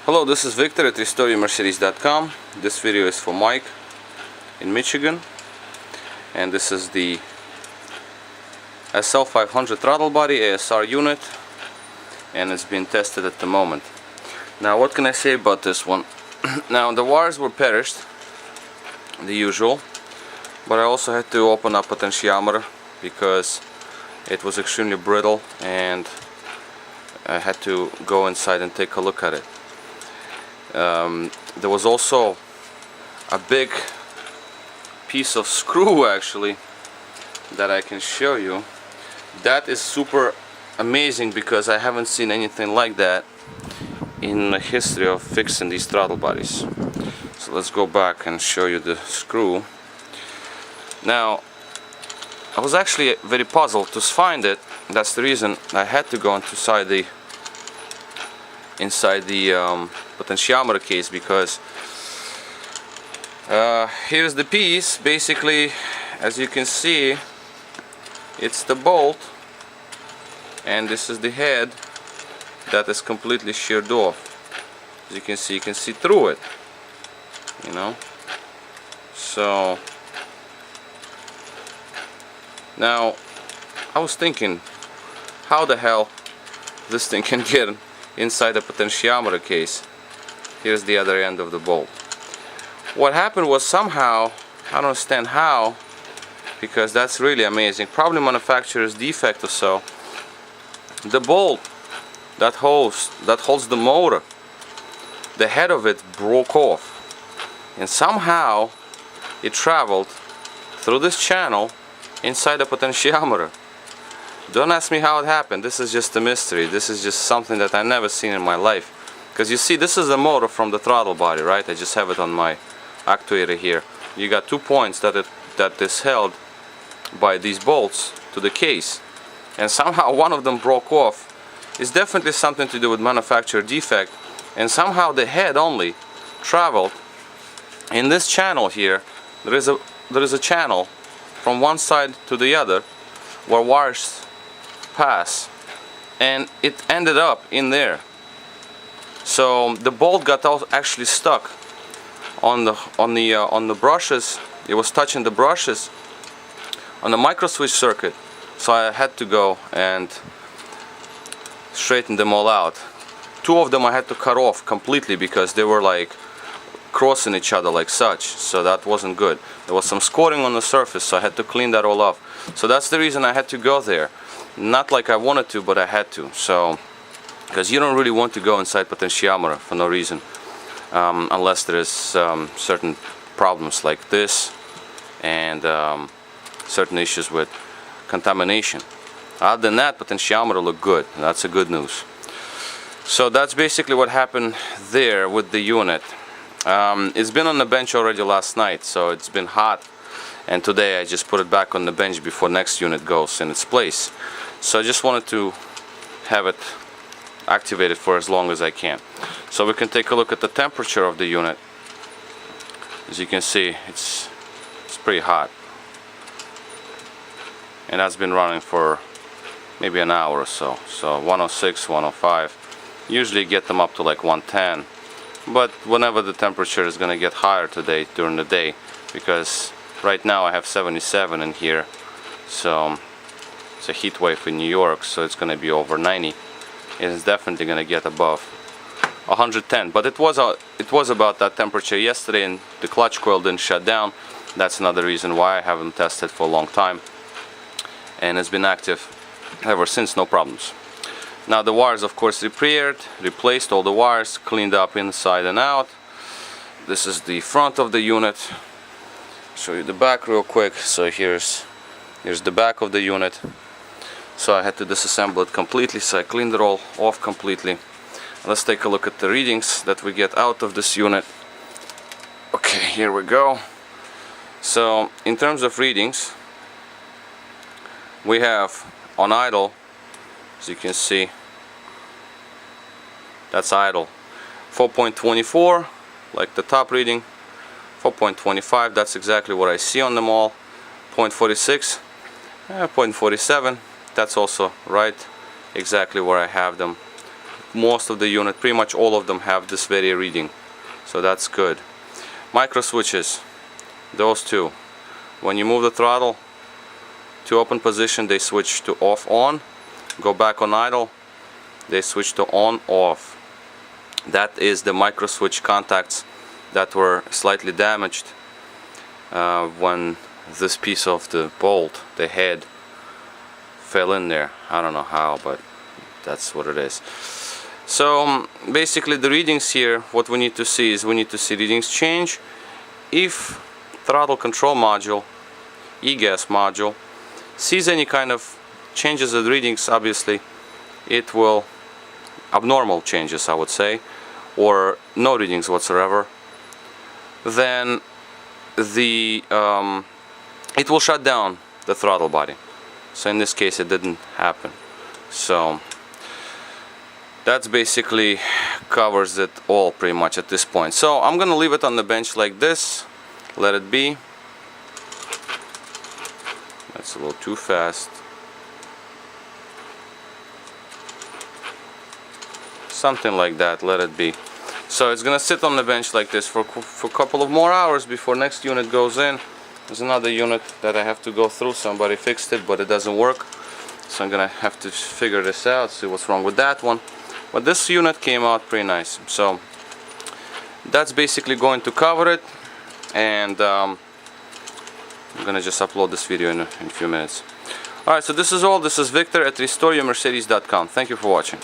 Hello, this is Victor at RestoreYourMercedes.com. This video is for Mike in Michigan, and this is the SL500 throttle body ASR unit, and it's being tested at the moment. Now, what can I say about this one? Now, the wires were perished, the usual, but I also had to open up potentiometer because it was extremely brittle, and I had to go inside and take a look at it. There was also a big piece of screw actually that I can show you. That is super amazing because I haven't seen anything like that in the history of fixing these throttle bodies. So let's go back and show you the screw. Now, I was actually very puzzled to find it. That's the reason I had to go inside the potentiometer case, because here's the piece. Basically, as you can see, it's the bolt, and this is the head that is completely sheared off. As you can see through it, you know. So now I was thinking, how the hell this thing can get inside the potentiometer case. Here's the other end of the bolt. What happened was, somehow, I don't understand how, because that's really amazing, probably manufacturer's defect or so, the bolt that holds the motor, the head of it broke off, and somehow it traveled through this channel inside the potentiometer. Don't ask me how it happened. This is just a mystery. This is just something that I've never seen in my life. Because you see, this is the motor from the throttle body, right? I just have it on my actuator here. You got 2 points that is held by these bolts to the case, and somehow one of them broke off. It's definitely something to do with manufacturer defect, and somehow the head only traveled in this channel here. There is a channel from one side to the other where wires pass, and it ended up in there. So the bolt got actually stuck on the brushes. It was touching the brushes on the micro switch circuit, so I had to go and straighten them all out. 2 of them I had to cut off completely because they were like crossing each other like such, so that wasn't good. There was some scoring on the surface, so I had to clean that all off. So that's the reason I had to go there. Not like I wanted to, but I had to. So, because you don't really want to go inside potentiometer for no reason, unless there is certain problems like this, and certain issues with contamination. Other than that, potentiometer looked good. That's a good news. So that's basically what happened there with the unit. It's been on the bench already last night, so it's been hot, and today I just put it back on the bench before next unit goes in its place. So I just wanted to have it activated for as long as I can. So we can take a look at the temperature of the unit. As you can see, it's pretty hot, and that's been running for maybe an hour or so. So 106, 105. Usually get them up to like 110. But whenever the temperature is going to get higher today during the day, because right now I have 77 in here, so it's a heat wave in New York, so it's going to be over 90. It is definitely going to get above 110. But it was about that temperature yesterday, and the clutch coil didn't shut down. That's another reason why I haven't tested for a long time, and it's been active ever since, no problems. Now the wires, of course, repaired, replaced all the wires, cleaned up inside and out. This is the front of the unit. Show you the back real quick. So here's the back of the unit. So I had to disassemble it completely, so I cleaned it all off completely. Let's take a look at the readings that we get out of this unit. Okay, here we go. So in terms of readings, we have on idle, as you can see, that's idle, 4.24, like the top reading. 4.25, that's exactly what I see on them all. 0.46, 0.47, that's also right, exactly where I have them. most of the unit, pretty much all of them, have this very reading, so that's good. Micro switches, those two, when you move the throttle to open position, they switch to off on. Go back on idle, they switch to on off. That is the micro switch contacts that were slightly damaged when this piece of the bolt, the head, fell in there. I don't know how, but that's what it is. So basically the readings here, what we need to see is we need to see readings change if throttle control module, e-gas module, sees any kind of changes in readings. Obviously it will, abnormal changes I would say, or no readings whatsoever, then the it will shut down the throttle body. So in this case it didn't happen. So that's basically covers it all pretty much at this point. So I'm gonna leave it on the bench like this, let it be. That's a little too fast. Something like that, let it be. So it's gonna sit on the bench like this for a couple of more hours before next unit goes in. There's another unit that I have to go through. Somebody fixed it, but it doesn't work. So I'm gonna have to figure this out, see what's wrong with that one. But this unit came out pretty nice. So that's basically going to cover it. And I'm gonna just upload this video in a few minutes. Alright, so this is all. This is Victor at restoreyourmercedes.com. Thank you for watching.